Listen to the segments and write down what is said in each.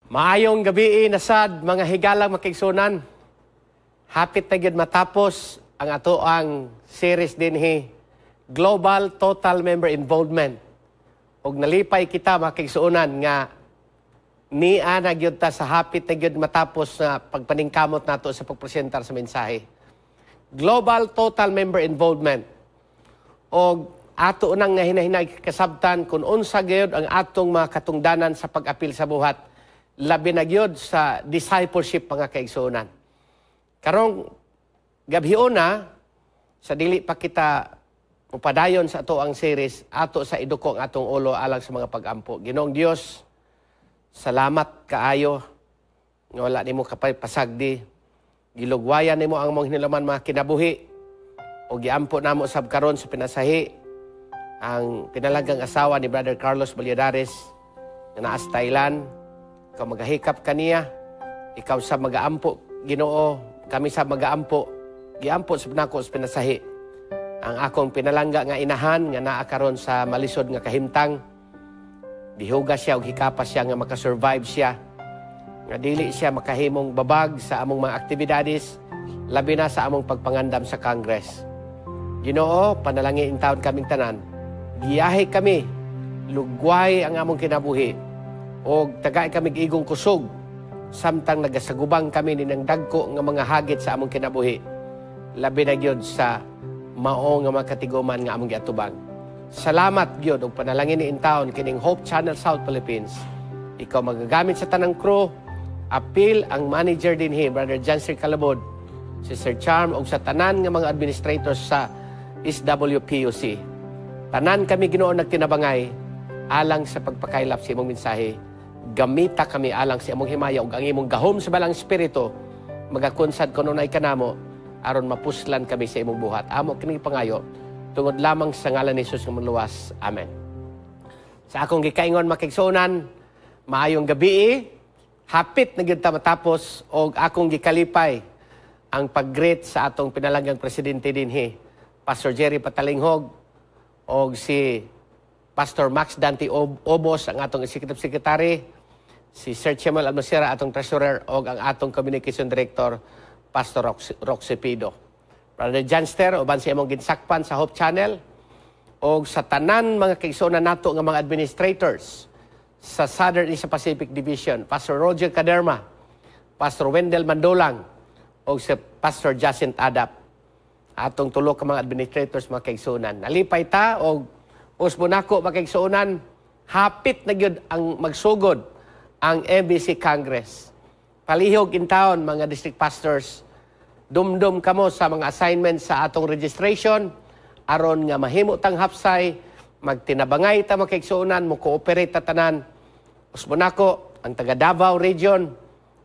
Maayong gabi nasad mga higalang makigsunan. Hapit na gyud matapos ang ato ang series dinhi Global Total Member Involvement. Og nalipay kita makigsunan nga niya na gyud ta sa hapit na gyud matapos na pagpaningkamot nato sa pagpresentar sa mensahe. Global Total Member Involvement. Og ato nang nga hinahinay kasabtan kung unsa gyud ang atong mga katungdanan sa pag-apil sa buhat. Labi na gyud sa discipleship mga kaigsunan. Karong gabhiuna sa dili pa kita upadayon sa ato ang series ato sa idukong atong ulo alang sa mga pag-ampo. Ginoong Dios, salamat kaayo nga wala nimo kapaypasagdi. Gilugwayan nimo ang mga hinilaman mga kinabuhi o giampo namo sab karon sa pinasahi ang pinalagang asawa ni Brother Carlos Valladares na naas Thailand. Ikaw magahikap kaniya, ikaw sa magaampo, Ginoo, kami sa magaampo, giampo sa pinako sa pinasahi. Ang akong pinalangga nga inahan, nga naakaron sa malisod nga kahimtang, dihuga siya o hikapas siya nga makasurvive siya, nga dili siya makahimong babag sa among mga aktibidades, labi na sa among pagpangandam sa Congress. Ginoo, panalangin taon kaming tanan, giyahe kami, lugway ang among kinabuhi, o tagay kami igong kusog, samtang nagasagubang kami ninang dagko nga mga hagit sa among kinabuhi. Labi na gyud sa mao nga mga katiguman nga among giatubang. Salamat gyud og panalangin ni intawon kining Hope Channel South Philippines. Ikaw magagamit sa tanang crew, apil ang manager dinhi, Brother Janser Calabod, si Sir Charm og sa tanan nga mga administrators sa SWPUC. Tanan kami Ginoo nagtinabangay alang sa pagpakaylap sa imong mensahe. Gamita kami alang sa imong himaya ug ang imong gahom sa balang espiritu magakunsad kanunay kanamo aron mapuslan kami sa imong buhat. Amo kini pangayo tungod lamang sa ngalan ni Hesus nga luwas. Amen. Sa akong gikaingon makigsunan, maayong gabi. Hapit na gyud ta matapos og akong gikalipay ang pag-greet sa atong pinalanggang presidente dinhi, Pastor Jerry Patalinghog og si Pastor Max Dante Obos, ang atong Executive Secretary, si Sir Chemal Almasera, atong Treasurer, o ang atong Communication Director, Pastor Roxy Pido. Brother Janster, uban sa imong ginsakpan sa Hope Channel, o sa tanan mga kaigsunan nato nga mga administrators sa Southern Asia Pacific Division, Pastor Roger Caderma, Pastor Wendell Mandolang, o si Pastor Jacinth Adap, atong tulo ka mga administrators mga kaigsunan. Nalipay ta, o usbo nako makigsuunan, hapit na gyud ang magsugod ang MBC Congress. Palihog in town mga district pastors, dumdum kamo sa mga assignments sa atong registration aron nga mahimo tang hapsay, magtinabangay ta makigsuunan, mo cooperate ta tanan. Usbo nako ang taga Davao region,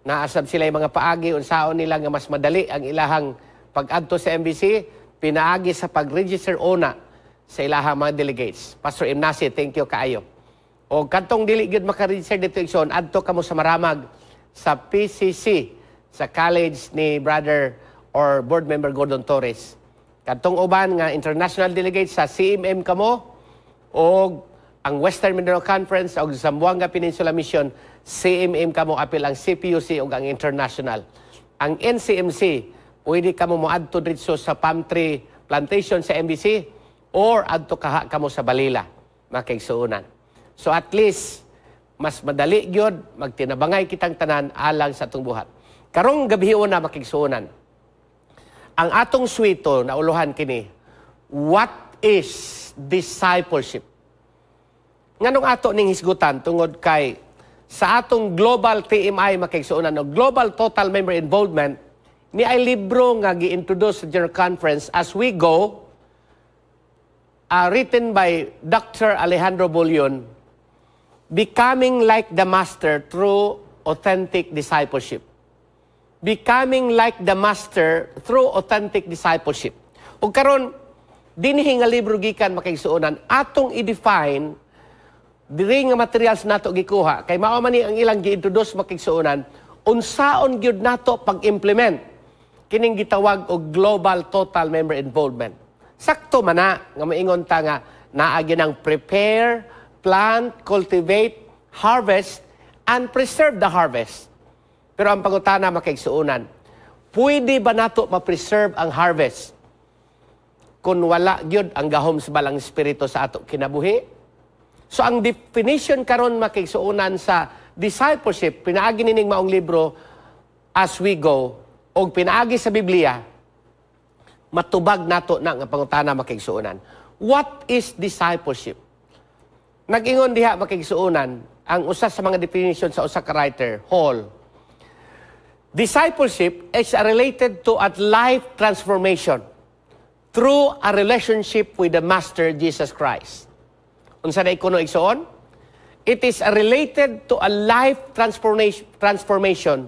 naasab sila mga paagi unsaon nila nga mas madali ang ilahang pag-adto sa MBC, pinaagi sa pag-register una sa ilahang mga delegates. Pastor Imnasi, thank you kaayo. O kantong dili gyud maka-register dito igsoon, adto kamo sa Maramag sa PCC sa college ni Brother or Board Member Gordon Torres. Kantong uban nga international delegate sa CMM kamo o ang Western Mindanao Conference o Zamboanga Peninsula Mission, CMM kamo apil ang CPUC o ang international. Ang NCMC, pwede kamo moadto dito sa palm tree plantation sa MBC or adto kaha kamo sa Balila, makigsuunan. So at least, mas madali gyud magtinabangay kitang tanan alang sa atong buhat. Karong gabihion na makigsuunan. Ang atong suwito na uluhan kini, what is discipleship? Nganong ato ning hisgutan tungod kay sa atong global TMI makigsuunan o Global Total Member Involvement, ni ay libro nga gi-introduce sa General Conference as we go, written by Dr. Alejandro Bullon, Becoming like the Master through authentic discipleship. Becoming like the Master through authentic discipleship. O karon dinhi nga libro gikan makigsuonan atong i-define diri nga materials nato gikuha kay mao man ni ang ilang gi-introduce makigsuonan unsaon gyud nato pag-implement kining gitawag og global total member involvement. Sakto man na nga maingon ta nga naa gyud ang prepare, plant, cultivate, harvest, and preserve the harvest. Pero ang pangutana makaigsuunan, pwede ba nato ma-preserve ang harvest kung wala gyud ang gahom sa balang espiritu sa ato kinabuhi? So ang definition karon makaigsuunan sa discipleship, pinaagi nining maong libro As We Go, o pinaagi sa Biblia, matubag nato na nga pangutana makaigsuunan. What is discipleship? Nag-ingon diha makaigsuunan ang usa sa mga definition sa usa ka writer, Hall. Discipleship is related to a life transformation through a relationship with the Master Jesus Christ. Unsa na ikuno igsuon? It is related to a life transformation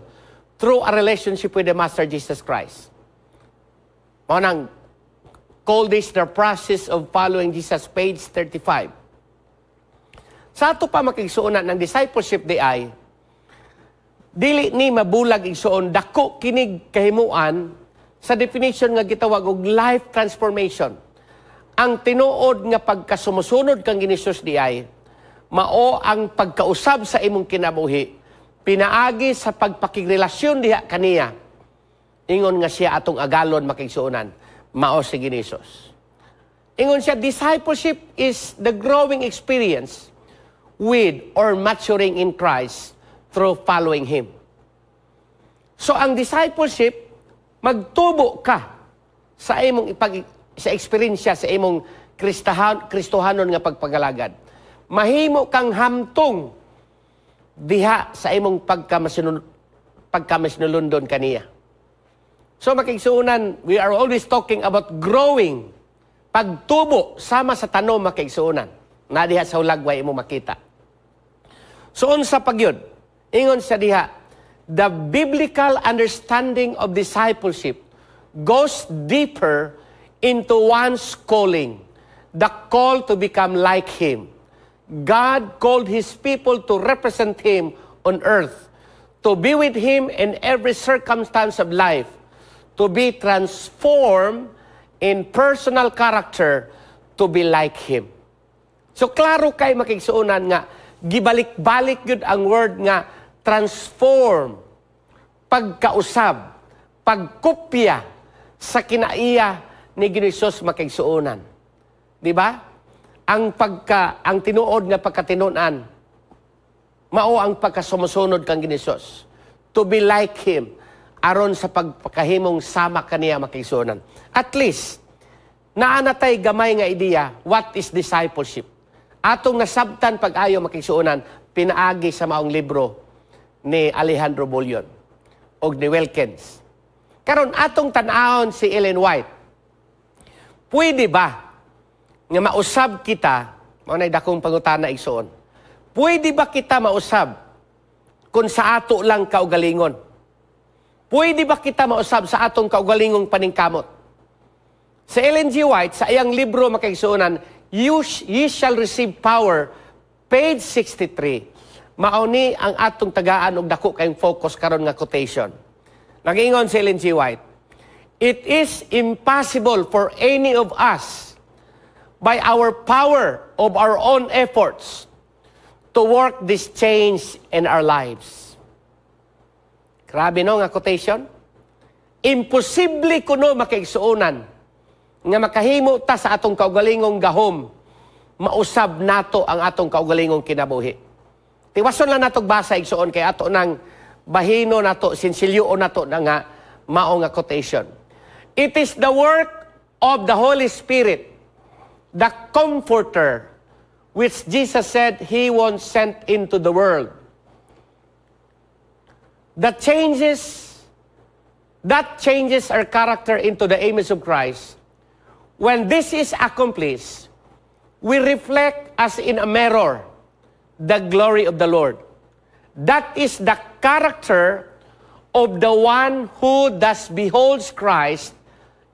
through a relationship with the Master Jesus Christ. Mao nang call this the process of following Jesus, page 35. Sa ato pa makigsuonan ng discipleship di ay, dili ni mabulag igsuon dako kinig kahimuan sa definition nga gitawag og life transformation. Ang tinuod nga pagkasumusunod kang Ginisus di ay, mao ang pagkausab sa imong kinabuhi, pinaagi sa pagpakigrelasyon diha kaniya. Ingon nga siya atong agalon makigsuonan, mao si Ginisus. Ingon siya, discipleship is the growing experience with or maturing in Christ through following Him. So ang discipleship, magtubo ka sa imong sa eksperyensya sa imong Kristohanon nga pagpagalagad. Mahimo kang hamtong diha sa imong pagkamasinulundon kaniya. So makigsuunan, we are always talking about growing. Pagtubo sama sa tanom makigsuunan. Na diha sa hulagway imo makita. So unsa pagyud? Ingon sa diha, the biblical understanding of discipleship goes deeper into one's calling, the call to become like Him. God called His people to represent Him on earth, to be with Him in every circumstance of life, to be transformed in personal character, to be like Him. So klaro kay makigsuunan nga, gibalik-balik yun ang word nga transform, pagkausab, pagkopya sa kinaiya ni Ginisus makigsuunan. Di ba? Ang tinuod nga pagkatinunan, mao ang pagkasumusunod kang Ginisus. To be like Him, aron sa pagpakahimong sama kaniya makigsuunan. At least, naanatay gamay nga ideya, what is discipleship? Atong nasabtan pag-ayo makigsuunan, pinaagi sa maong libro ni Alejandro Bullion o ni Wilkins. Karon atong tan-awon si Ellen White. Pwede ba nga mausab kita, mao nay dakong pangutana igsuon. Pwede ba kita mausab kung sa ato lang kaugalingon? Pwede ba kita mausab sa atong kaugalingong paningkamot? Sa Ellen G. White, sa iyang libro makigsuunan, Ye shall receive power, page 63. Mauni ang atong tagaan og dako kayong focus karon nga quotation. Nag-ingon si Ellen G. White, it is impossible for any of us, by our power of our own efforts, to work this change in our lives. Grabe no nga quotation. Imposible kuno makaigsuonan nga makahimo ta sa atong kaugalingong gahom, mausab nato ang atong kaugalingong kinabuhi. Tiwason lang nato basa igsuon kay ato nang bahino nato, sinsilyoon nato na nga mao nga quotation. It is the work of the Holy Spirit, the Comforter, which Jesus said He once sent into the world, that changes our character into the image of Christ. When this is accomplished, we reflect as in a mirror the glory of the Lord. That is the character of the one who thus beholds Christ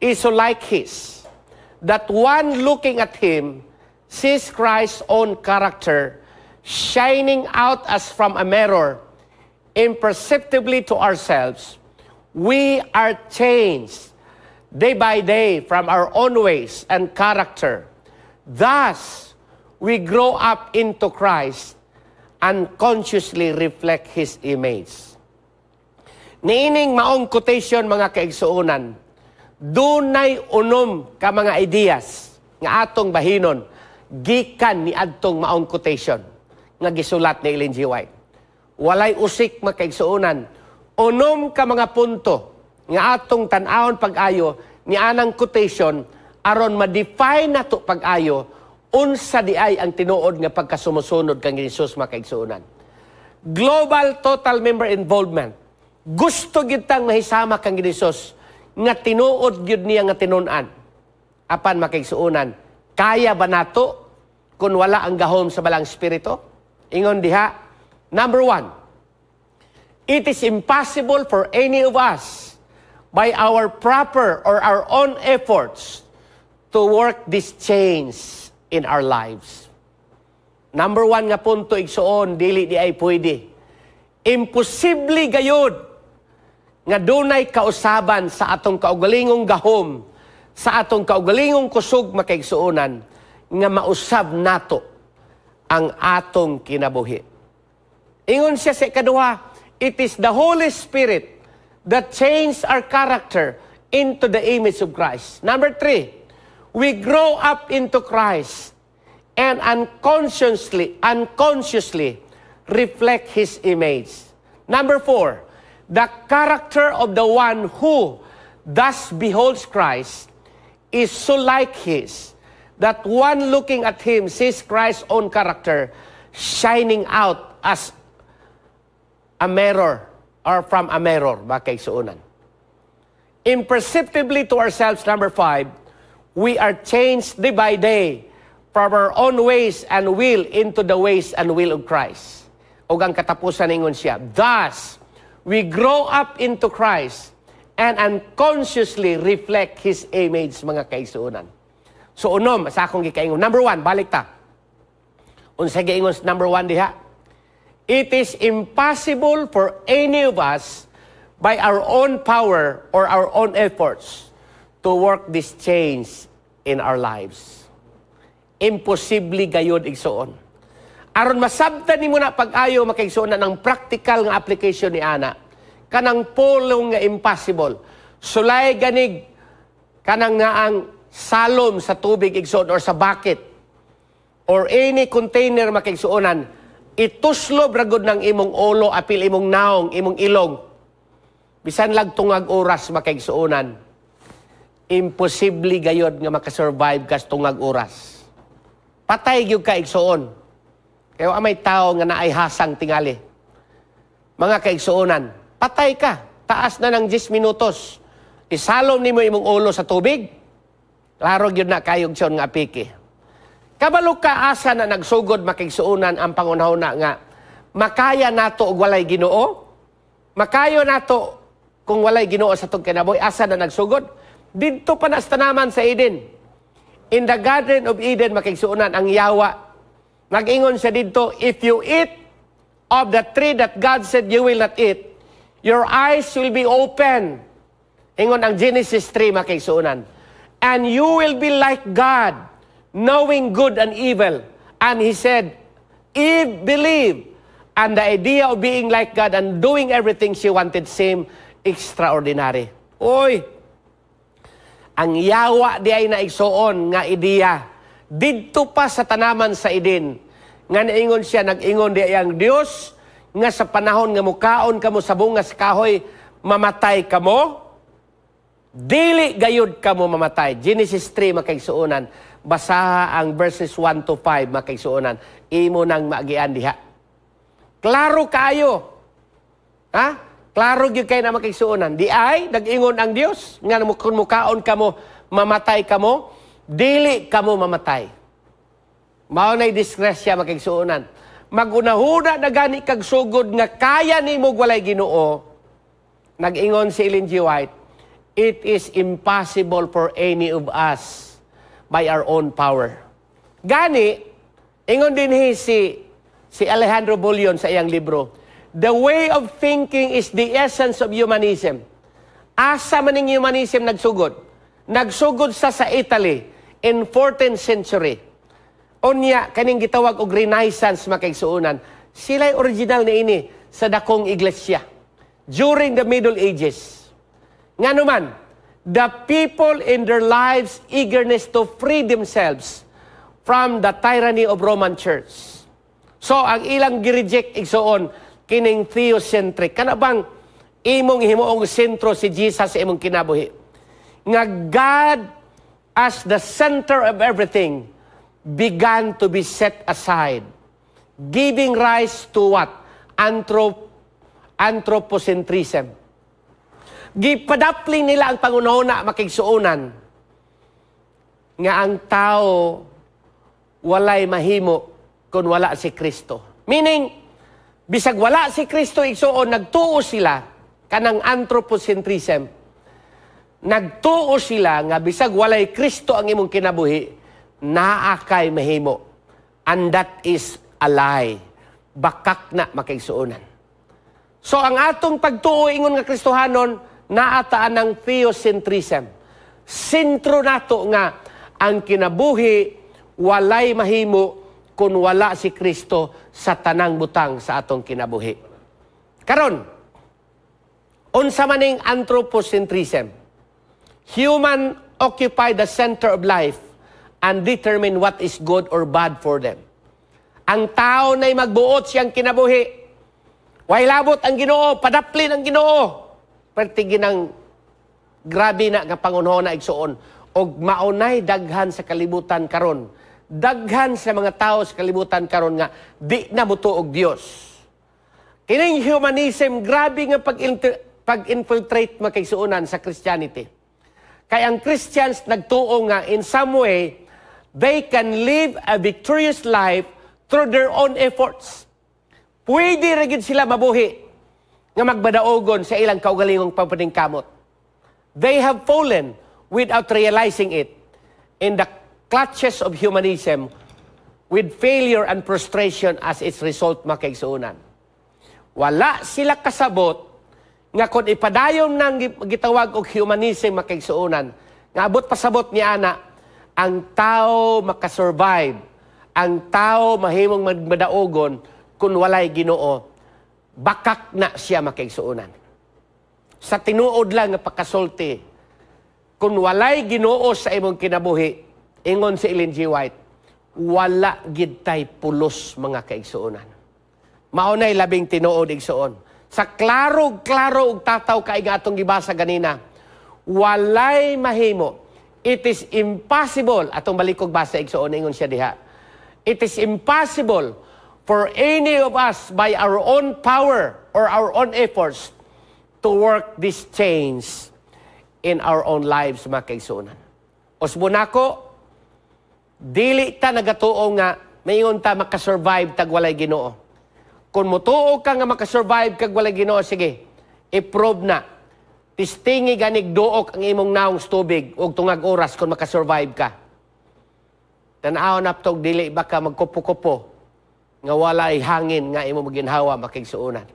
is so like His, that one looking at Him sees Christ's own character shining out as from a mirror, imperceptibly to ourselves. We are changed day by day from our own ways and character. Thus, we grow up into Christ unconsciously reflect His image. Niining maong quotation mga kaigsuonan, dunay unom ka mga ideas nga atong bahinon, gikan ni adtong maong quotation nga gisulat ni Ellen G. White. Walay usik mga kaigsuonan, unom ka mga punto nga atong tan-awon pag-ayo ni anang quotation aron ma-define nato pag-ayo unsa di ay ang tinuod nga pagkasumusunod kang Jesus mga kaigsuonan. Global total member involvement. Gusto gyud tang mahisama kang Jesus nga tinuod gyud niya nga tinun-an. Apan mga kaigsuonan, kaya ba nato kung wala ang gahom sa balang espiritu? Ingon diha, number 1, it is impossible for any of us by our proper or our own efforts to work this change in our lives. Number 1 nga punto igsuon, dili di ay pwede. Imposible gayud nga dunay kausaban sa atong kaugalingong gahom, sa atong kaugalingong kusog makaigsuonan, nga mausab nato ang atong kinabuhi. Ingon siya sa ikaduha, it is the Holy Spirit that changed our character into the image of Christ. Number 3, we grow up into Christ and unconsciously reflect His image. Number 4, the character of the one who thus beholds Christ is so like His that one looking at Him sees Christ's own character shining out as a mirror or from a mirror, makaigsuonan. Imperceptibly to ourselves, number 5, we are changed day by day from our own ways and will into the ways and will of Christ. O ang katapusan ningon siya, thus, we grow up into Christ and unconsciously reflect His image, mga kaigsuonan. So unom, sa akong gikaingon. Number 1, balik ta. Unsa giingon sa number 1 diha? It is impossible for any of us by our own power or our own efforts to work this change in our lives. Imposible gayud igsuon. Aron masabtan nimo na pag-ayo makaigsuon na ng practical nga application ni ana. Kanang pulong nga impossible. Sulay ganig kanang nga ang salom sa tubig igsuon or sa bucket or any container makaigsuonan, ituslob ragod ng imong ulo, apil imong naong, imong ilong. Bisan lag tungag oras makaigsuonan, imposible gayod nga makasurvive kas tungag oras. Patay gyud ka igsuon. Kaya amay tao nga naay hasang tingali. Mga kaigsuonan, patay ka. Taas na ng 10 minutos. Isalom nimo imong ulo sa tubig. Klaro gyud na kayog siyon nga apiki. Kabalo ka asa na nagsugod makaigsuonan ang pangunahuna nga makaya nato og walay Ginoo? Makayo nato kung walay Ginoo sa tong kinabuhi, asa na nagsugod? Didto pa na sa tanaman sa Eden. In the Garden of Eden, makaigsuonan ang yawa. Nag-ingon siya dito, if you eat of the tree that God said you will not eat, your eyes will be open. Ingon ang Genesis 3, makaigsuonan. And you will be like God, knowing good and evil. And He said, Eve believed. And the idea of being like God and doing everything she wanted seemed extraordinary. Oy! Ang yawa di ay naigsuon nga ideya. Didto pa sa tanaman sa Eden. Nga naingon siya, nag-ingon di ay ang Diyos, nga sa panahon nga mukaon kamo sa bungas kahoy, mamatay kamo, dili gayud kamo mamatay. Genesis 3 makaigsuonan. Basaha ang verses 1 to 5 makaigsuonan. Imo nang maagian diha. Klaro kaayo. Ha? Klaro gyud kay na makaigsuonan. Di ay nag-ingon ang Dios nga kung mukaon kamo mamatay kamo, dili kamo mamatay. Mao nay disgrasya makaigsuonan. Magunahuna na gani kag sugod nga kaya nimo walay Ginoo. Nag-ingon si Ellen G. White, it is impossible for any of us by our own power. Gani, ingon din si Alejandro Bullon sa iyang libro, the way of thinking is the essence of humanism. Asa man ning humanism nagsugod? Nagsugod sa Italy in 14th century. Unya, kaning gitawag og Renaissance makaigsuonan. Sila'y original na ini sa dakong iglesia during the Middle Ages. Nga naman, the people in their lives eagerness to free themselves from the tyranny of Roman Church. So, ang ilang gireject igsoon, kining theocentric. Kana bang imong himuong sentro si Jesus sa imong kinabuhi? Nga God as the center of everything began to be set aside, giving rise to what? Anthropocentrism. Gipadapling nila ang pangunahuna makigsuunan nga ang tao walay mahimo kung wala si Kristo. Meaning, bisag wala si Kristo igsuon, nagtuo sila kanang anthropocentrism. Nagtuo sila nga bisag walay Kristo ang imong kinabuhi, naakay mahimo. And that is a lie. Bakak na makigsuunan. So ang atong pagtuo ingon nga Kristohanon, naataan ng theocentrism. Sentro nato nga ang kinabuhi walay mahimo kung wala si Kristo sa tanang butang sa atong kinabuhi. Karon, unsa maning anthropocentrism? Human occupy the center of life and determine what is good or bad for them. Ang tao na'y magbuot siyang kinabuhi. Way labot ang Ginoo, padaplin ang Ginoo. Pertigin ang grabe na nga pangunahon na igsuon. Og maunay daghan sa kalibutan karon. Daghan sa mga tao sa kalibutan karon nga di na mutuog Dios. Kining humanism, grabe nga pag-infiltrate makigsuunan sa Christianity. Kaya ang Christians nagtuo nga in some way, they can live a victorious life through their own efforts. Pwede rin sila mabuhi nga magbadaogon sa ilang kaugalingong pagpaningkamot. They have fallen without realizing it in the clutches of humanism with failure and frustration as its result makigsuunan. Wala sila kasabot nga kung ipadayon nang gitawag og humanism makigsuunan, nga abot pasabot ni ana, ang tao makasurvive, ang tao mahimong magmadaogon kung walay Ginoo, bakak na siya makigsuunan. Sa tinuod lang nga pagkasulti, kung walay Ginoo sa imong kinabuhi, ingon si Ellen G. White, wala gid tay pulos mga kaigsuunan. Maunay labing tinuod igsuon. Sa klaro og tataw kay nga atong gibasa ganina, walay mahimo. It is impossible, atong balikog basa igsuon, ingon siya diha. It is impossible for any of us by our own power or our own efforts to work this change in our own lives, mga kaigsuunan. Osbunako, dili ta nagatuo nga, mayon ta makasurvive tag walay Ginoo. Kung mutuo ka nga makasurvive kag walay Ginoo, sige, i-prove na. Tistingi ganig duok ang imong naong tubig ug tungag oras kung makasurvive ka. Tan-aw na tog dili baka magkupo-kupo nga walay hangin nga imo maginhawa makigsuunan.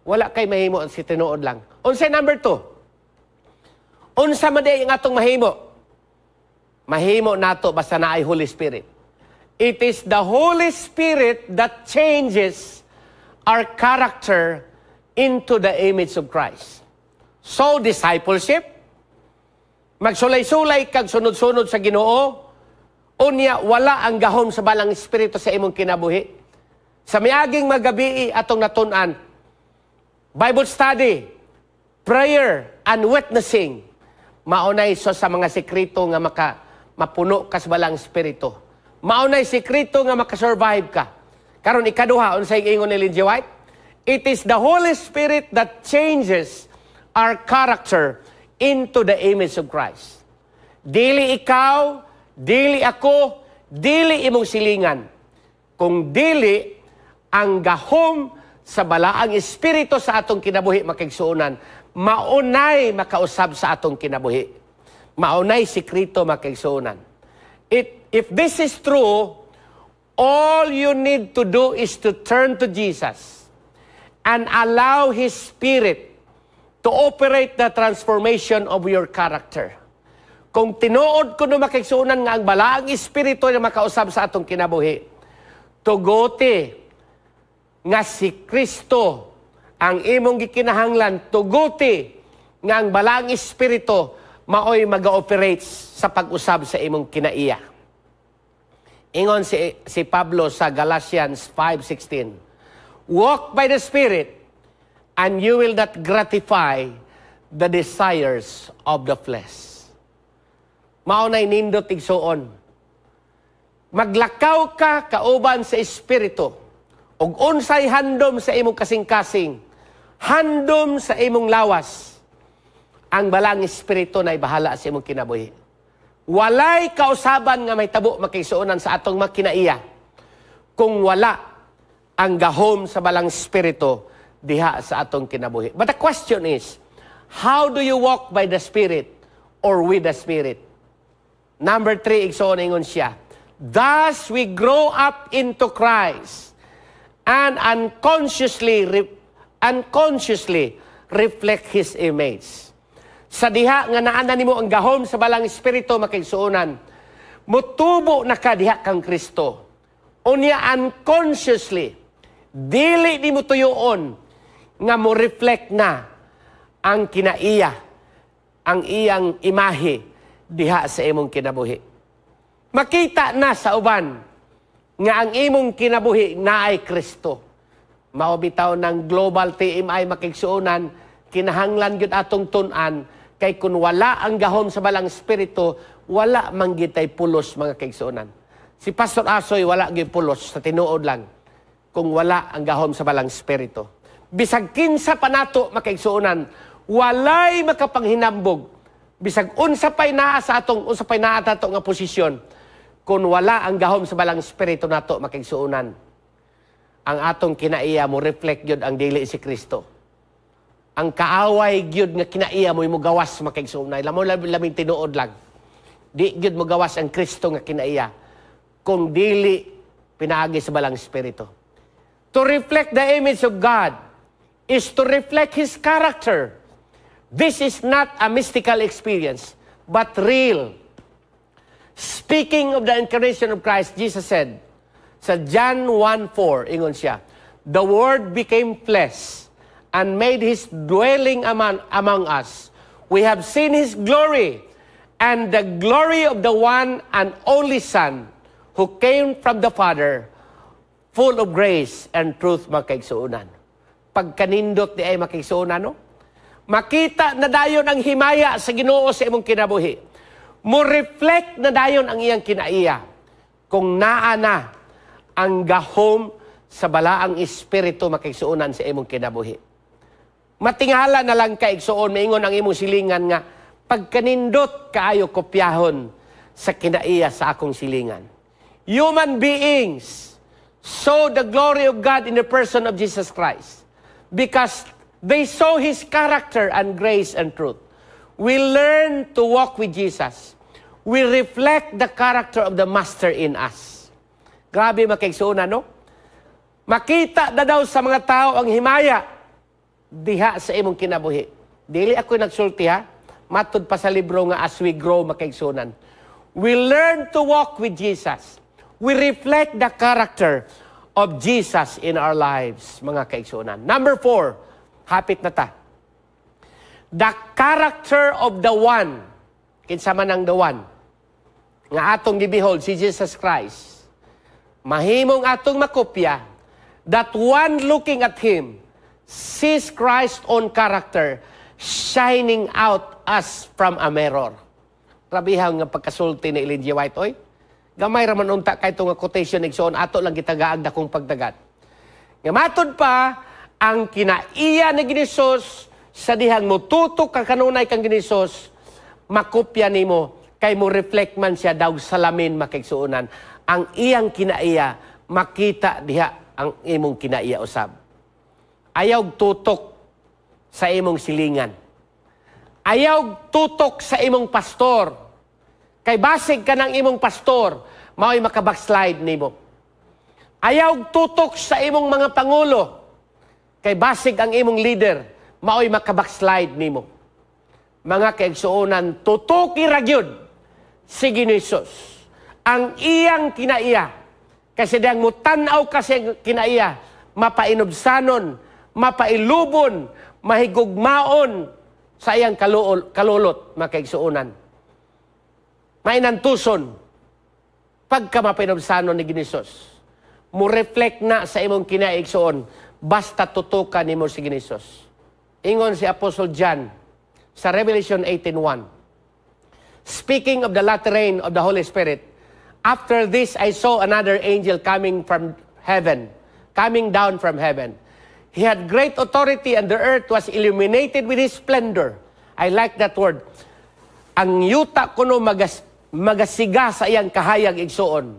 Wala kay mahimo si tinuod lang. Unsa number 2? Unsa man ang atong mahimo? Mahimo nato basta naay Holy Spirit. It is the Holy Spirit that changes our character into the image of Christ. So, discipleship, magsulay-sulay kag sunod-sunod sa Ginoo, unya wala ang gahom sa balang Espiritu sa imong kinabuhi. Sa miaging magabi atong natun-an, Bible study, prayer, and witnessing, maunay so sa mga sekreto nga mapuno ka sa balang Espiritu. Maunay sekreto nga makasurvive ka. Karon ikaduha, unsay ingon ni Ellen G. White? It is the Holy Spirit that changes our character into the image of Christ. Dili ikaw, dili ako, dili imong silingan. Kung dili, ang gahom sa balaang Espiritu sa atong kinabuhi makigsuunan, maunay makausab sa atong kinabuhi. Maunay sekreto makigsuunan. If this is true, all you need to do is to turn to Jesus and allow His Spirit to operate the transformation of your character. Kung tinuod ko no makigsuunan nga ang balaang Espiritu na makausab sa atong kinabuhi, tugote nga si Kristo ang imong gikinahanglan tuguti nga ang balang espiritu maoy mag-operate sa pag-usab sa imong kinaiya. Ingon si Pablo sa Galatians 5:16, walk by the Spirit, and you will not gratify the desires of the flesh. Maunay nindot igsuon. Maglakaw ka kauban sa Espiritu, ug unsay handom sa imong kasing-kasing, handom sa imong lawas, ang balang Espiritu na'y bahala sa imong kinabuhi. Walay kausaban nga may tabo makigsuonan sa atong makinaiya kung wala ang gahom sa balang Espiritu diha sa atong kinabuhi. But the question is, how do you walk by the Spirit or with the Spirit? Number 3, igsoon ingon siya. Thus we grow up into Christ and unconsciously reflect His image. Sa diha nga naana nimo ang gahom sa balang Espiritu makigsuonan, mutubo na ka diha kang Kristo. Unya unconsciously, dili nimo tuyoon nga mo reflect na ang kinaiya, ang iyang imahe diha sa imong kinabuhi. Makita na sa uban nga ang imong kinabuhi naay Kristo. Mao bitaw ng global TMI makigsuonan, kinahanglan gyud atong tun-an kay kun wala ang gahom sa balang Espiritu, wala man gitay pulos mga kaigsuonan. Si Pastor Asoy wala gyud pulos sa tinuod lang kung wala ang gahom sa balang Espiritu. Bisag kinsa pa nato makaigsuonan, walay makapanghinambog. Bisag unsa pay naa sa atong unsa pay naa tato nga posisyon, kung wala ang gahom sa balang Espiritu nato makaigsuonan, ang atong kinaiya mo reflect gyud ang dili si Kristo. Ang kaaway gyud nga kinaiya mo gawas makaigsuonan. Laming tinuod lang. Di gyud mo gawas ang Kristo nga kinaiya kung dili pinaagi sa balang Espiritu. To reflect the image of God is to reflect His character. This is not a mystical experience, but real. Speaking of the incarnation of Christ, Jesus said, sa John 1:4, ingon siya, the Word became flesh and made His dwelling among us. We have seen His glory, and the glory of the one and only Son, who came from the Father, full of grace and truth makaigsuonan. Pagkanindot di ay makaigsuonan, no? Makita na dayon ang himaya sa Ginoo sa imong kinabuhi. Mo reflect na dayon ang iyang kinaiya kung naa na ang gahom sa balaang Espiritu makaigsuonan sa imong kinabuhi. Matingala na lang kaigsuon, maingon ang imong silingan nga pagkanindot kaayo kopyahon sa kinaiya sa akong silingan. Human beings saw the glory of God in the person of Jesus Christ because they saw His character and grace and truth. We learn to walk with Jesus. We reflect the character of the Master in us. Grabe makaigsuonan, no? Makita na daw sa mga tao ang himaya diha sa imong kinabuhi. Dili ako nagsulti ha. Matud pa sa libro nga as we grow makaigsuonan. We learn to walk with Jesus. We reflect the character of Jesus in our lives, mga kaigsuonan. Number 4, hapit na ta. The character of the one, kinsa man ang the one, nga atong gibehold, si Jesus Christ, mahimong atong makopya, that one looking at Him, sees Christ's own character, shining out as from a mirror. Rabihang nga pagkasulti ni Ellen G. White, oy. Gamay raman unta kay itong quotation igsoon, ato lang gitagaag na kong pagdagat. Nga matod pa, ang kinaiya ni Ginisos, sa dihang mo tutok ka kanunay kang Ginisos, makopya nimo kay mo reflect man siya daw salamin makaigsuonan. Ang iyang kinaiya, makita diha ang imong kinaiya usab. Ayaw tutok sa imong silingan. Ayaw tutok sa imong pastor. Kay basig ka ng imong pastor, mao'y makabackslide nimo. Ayaw tutok sa imong mga pangulo. Kay basig ang imong leader, mao'y makabackslide nimo. Mga kaigsuonan, tutuki ra gyud si Ginisos. Ang iyang kinaiya, kasi dahang mo tanaw kasi kinaiya, mapainubsanon, mapailubon, mahigugmaon sa iyang kalulot, makaigsuunan. Mainantuson, pagka mapainubsanon ni Ginisos, mo reflect na sa imong kinaigsuon, basta tutukan nimo si Ginisos. Ingon si Apostle John sa Revelation 18:1. Speaking of the latter rain of the Holy Spirit, after this I saw another angel coming down from heaven. He had great authority and the earth was illuminated with his splendor. I like that word. Ang yuta kuno magasiga sa iyang kahayag igsuon.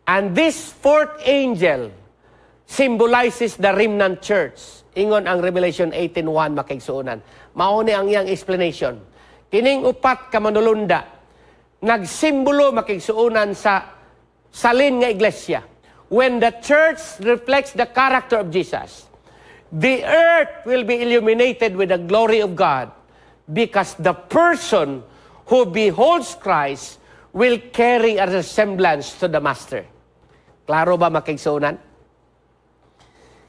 And this fourth angel symbolizes the remnant church. Ingon ang Revelation 18:1 makaigsuonan. Mao ni ang iyang explanation. Kining upat ka manulunda, nagsimbolo makigsuunan sa salin nga iglesia. When the church reflects the character of Jesus, the earth will be illuminated with the glory of God because the person who beholds Christ will carry a resemblance to the Master. Klaro ba makigsuunan?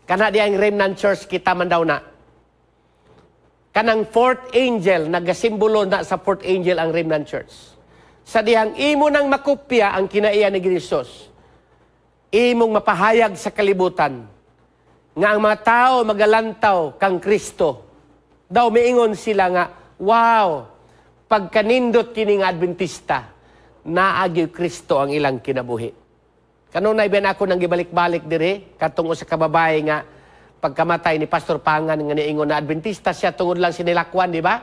Kana di ang remnant church kita man daw na. Kanang fourth angel, nagasimbolo na sa fourth angel ang remnant church. Sa dihang imo nang makopya ang kinaiya ni Ginisos, imong mapahayag sa kalibutan, nga ang mga tao magalantaw kang Kristo. Daw miingon sila nga, wow, pagkanindot kini nga Adventista, naagyo Kristo ang ilang kinabuhi. Kanunay ben ako nang gibalik-balik diri, katong sa kababae nga, pagkamatay ni Pastor Pangan nga niingon na Adventista siya, tungod lang sa nilakwan, di ba?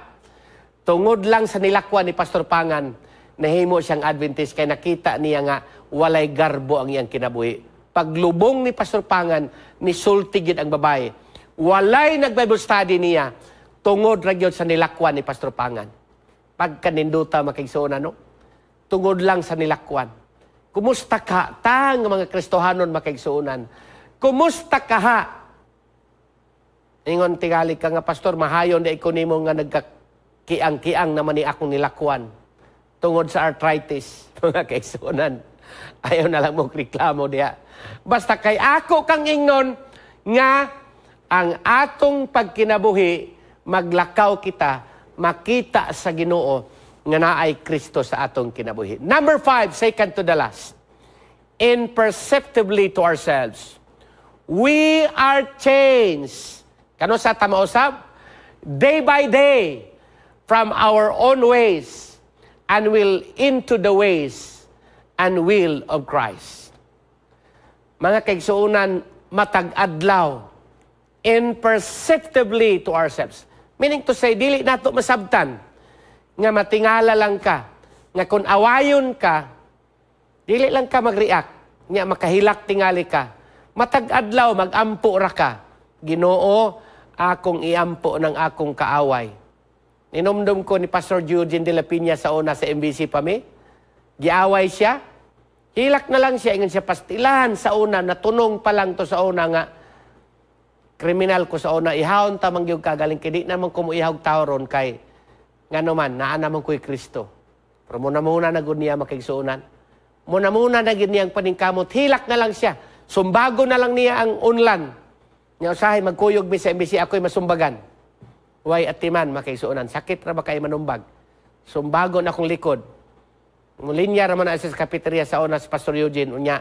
Tungod lang sa nilakwan ni Pastor Pangan, nahimo siyang Adventist, kay nakita niya nga walay garbo ang iyang kinabuhi. Paglubong ni Pastor Pangan, nisultigid ang babae. Walay nag-Bible study niya, tungod ragyod sa nilakwan ni Pastor Pangan. Pagkaninduta makigsuon no? Tungod lang sa nilakwan. Kumusta ka? Tang mga Kristohanon makigsuunan. Kumusta ka ha? Ingon tingali ka nga, Pastor, mahayon na ikunimo nga nagkakiang-kiang naman ni akong nilakwan. Tungod sa arthritis, mga kaisunan. Ayaw na lang mong reklamo diya. Basta kay ako kang ingnon nga ang atong pagkinabuhi, maglakaw kita, makita sa Ginoo nga naay Kristo sa atong kinabuhi. Number 5, second to the last. Imperceptibly to ourselves, we are changed. Kano sa tamausap? Day by day, from our own ways, and will into the ways and will of Christ. Mga kaigsuunan, matag-adlaw, imperceptibly to ourselves. Meaning to say, dili nato masabtan, nga matingala lang ka, nga kung awayon ka, dili lang ka mag-react, nga makahilak tingali ka, matag-adlaw, mag-ampo ra ka, Ginoo, akong iampo ng akong kaaway. Ninumdum ko ni Pastor Eugene de la Piña sa una sa MBC pa mi. Giaway siya. Hilak na lang siya. Ingon siya, pastilan sa una. Natunong pa lang to sa una nga. Kriminal ko sa una. Ihawon tamang yung kagaling. Kaya di naman kumuihawag tao ron kay nga naman, naan naman ko'y Kristo. Pero muna na gud niya makigsuunan. Muna na gud niyang paningkamot. Hilak na lang siya. Sumbago na lang niya ang unlan. Nga usahay, magkuyog mi sa MBC, ako'y masumbagan. Way atiman, makaisuunan. Sakit ra ba kayo manumbag? Sumbagon akong likod. Mulinya raman na sa cafeteria sa una sa Pastor Eugene. Unya,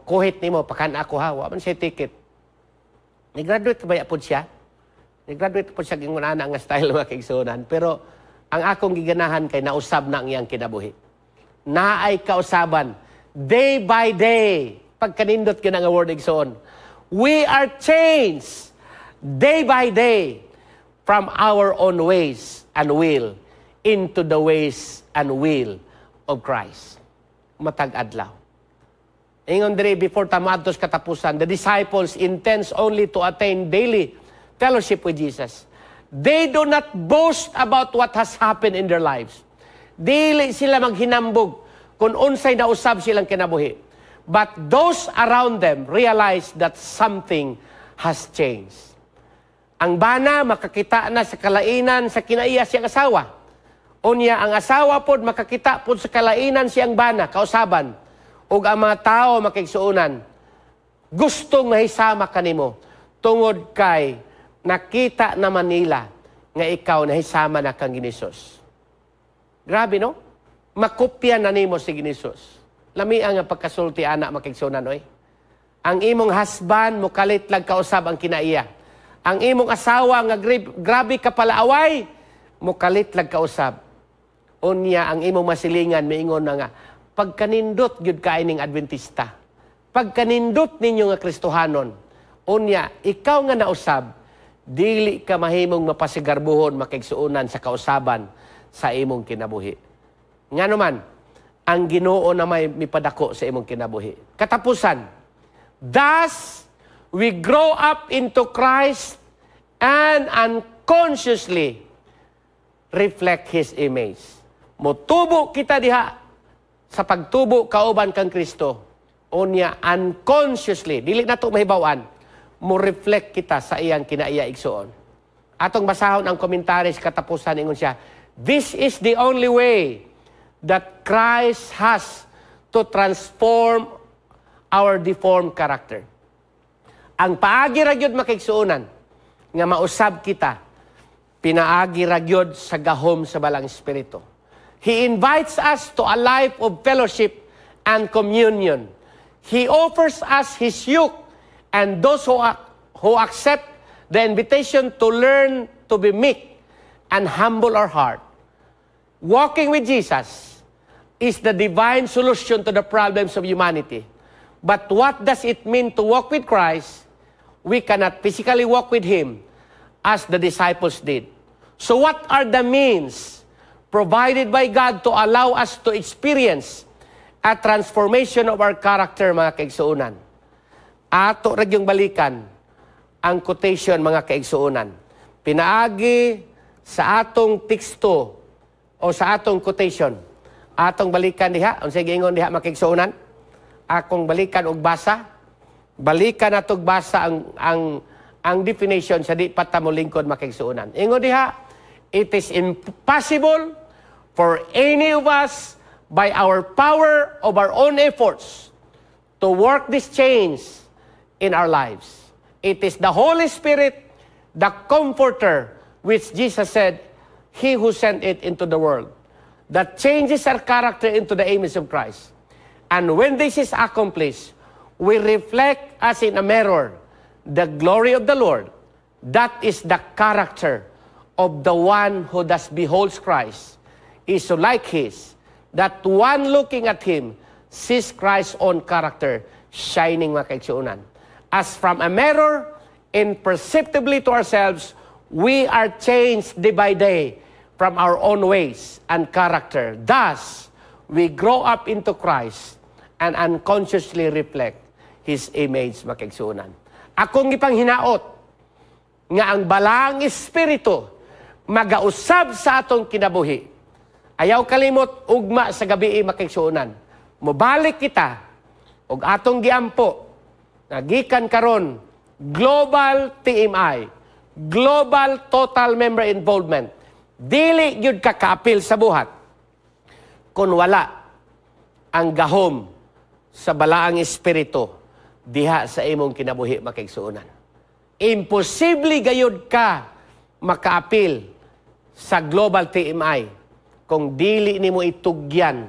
kuhit ni mo, pakan ako ha. Waman siya ticket. Nag-graduate ba yapod siya? Nag-graduate po siya gingunana nga style makaisuunan. Pero ang akong giganahan kay nausab na ang iyang kinabuhi. Naay kausaban. Day by day. Pagkanindot ka na nga word igsoon. We are changed day by day from our own ways and will into the ways and will of Christ. Matag-adlaw. Ingon diri before tamaadtos katapusan, the disciples intends only to attain daily fellowship with Jesus. They do not boast about what has happened in their lives. Dili sila maghinambog kung unsay nausab silang kinabuhi. But those around them realize that something has changed. Ang bana, makakita na sa kalainan sa kinaiya siyang asawa. Unya, ang asawa pod makakita pod sa kalainan siyang bana, kausaban. Ug ang mga tao makigsuunan, gustong mahisama kanimo tungod kay nakita naman nila nga ikaw nahisama na kang Ginisus. Grabe, no? Makopya na nimo si Ginisus. Lami ang pagkasulti, anak, makigsunan, oy. Ang imong husband, mukalit lang kausab ang kinaiya. Ang imong asawa, nga grabe ka pala away, mukalit lang kausab. Unya, ang imong masilingan, maingon na nga, pagkanindot, yun kaining Adventista. Pagkanindot ninyo nga Kristohanon, unya, ikaw nga nausab, dili ka mahimong mapasigarbuhon, makigsuunan sa kausaban sa imong kinabuhi. Nga naman, ang Ginoo na may mipadako sa imong kinabuhi. Katapusan, thus, we grow up into Christ and unconsciously reflect His image. Motubo kita diha sa pagtubo kauban kang Kristo. Unya, unconsciously, dili na ito mahibawan, mo reflect kita sa iyang kinaiya igsuon. Atong basahon ang komentaris katapusan, ingon siya, this is the only way that Christ has to transform our deformed character. Ang paagi ragyod makigsuunan, nga mausab kita, pinaagi ragyod sa gahom sa balang Espiritu. He invites us to a life of fellowship and communion. He offers us His yoke, and those who accept the invitation to learn to be meek and humble our heart. Walking with Jesus is the divine solution to the problems of humanity. But what does it mean to walk with Christ? We cannot physically walk with Him as the disciples did. So what are the means provided by God to allow us to experience a transformation of our character, mga kaigsuunan? Ato ragyong balikan ang quotation, mga kaigsuunan. Pinaagi sa atong teksto o sa atong quotation. Atong balikan diha, unsay giingon diha, mga kaigsuunan? Akong balikan og basa. Balikan natog basa ang definition sa di pa ta mo lingkod, mga kaigsuunan. Ingon diha, it is impossible for any of us by our power of our own efforts to work this change in our lives. It is the Holy Spirit, the Comforter, which Jesus said, He who sent it into the world, that changes our character into the image of Christ. And when this is accomplished, we reflect as in a mirror the glory of the Lord. That is the character of the one who thus beholds Christ, is so like His, that one looking at Him sees Christ's own character shining, mga kaigsuunan. As from a mirror, imperceptibly to ourselves, we are changed day by day from our own ways and character. Thus, we grow up into Christ and unconsciously reflect His image, mga kaigsuunan. Akong ipanghinaot nga ang balang Espiritu magausab sa atong kinabuhi. Ayaw kalimot, ugma sa gabi makigsuunan. Mubalik kita, og atong giampo, nagikan karon, Global TMI, Global Total Member Involvement. Dili yun kakaapil sa buhat kung wala ang gahom sa balaang Espiritu diha sa imong kinabuhi, makigsuunan. Imposible gayud ka makaapil sa Global TMI kung dili nimo itugyan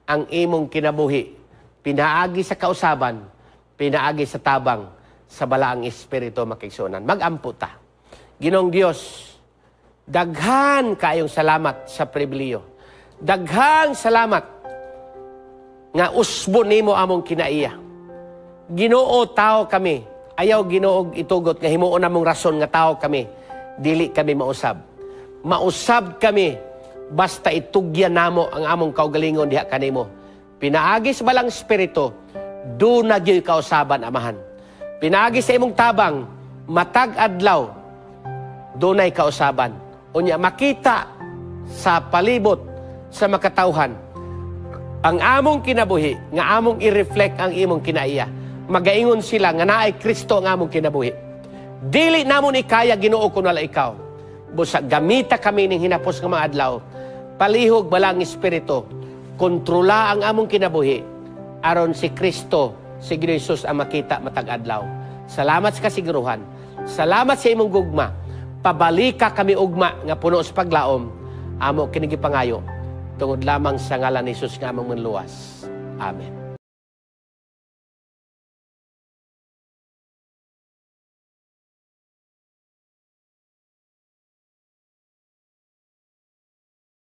ang imong kinabuhi, pinaagi sa kausaban, pinaagi sa tabang sa balaang Espiritu, makigsuunan. Mag-ampo ta. Ginoong Dios, daghan kayong salamat sa pribiliyo. Daghang salamat nga usbo nimo among kinaiya. Ginoo, tao kami. Ayaw Ginoo itugot nga himuon namong rason nga tao kami. Dili kami mausab. Mausab kami basta itugyan namo ang among kaugalingon diha kanimo. Pinaagi sa balang Espiritu, do na gyoy kausaban, amahan. Pinaagi sa imong tabang, matag adlaw, dunay kausaban. Unya makita sa palibot sa makatawhan ang among kinabuhi, nga among i-reflect ang imong kinaiya. Magaingon sila nga naay Kristo ang among kinabuhi. Dili namon ikaya, Ginoo, kun wala ikaw. Busa gamita kami ning hinapos nga mga adlaw, palihog balang Espiritu, kontrola ang among kinabuhi aron si Kristo si Ginoong Hesus ang makita matag adlaw. Salamat sa kasiguruhan. Salamat sa imong gugma. Pabalika kami ugma nga puno sa paglaom. Amo kini gipangayo tungod lamang sa ngalan ni Hesus nga among manluwas. Amen.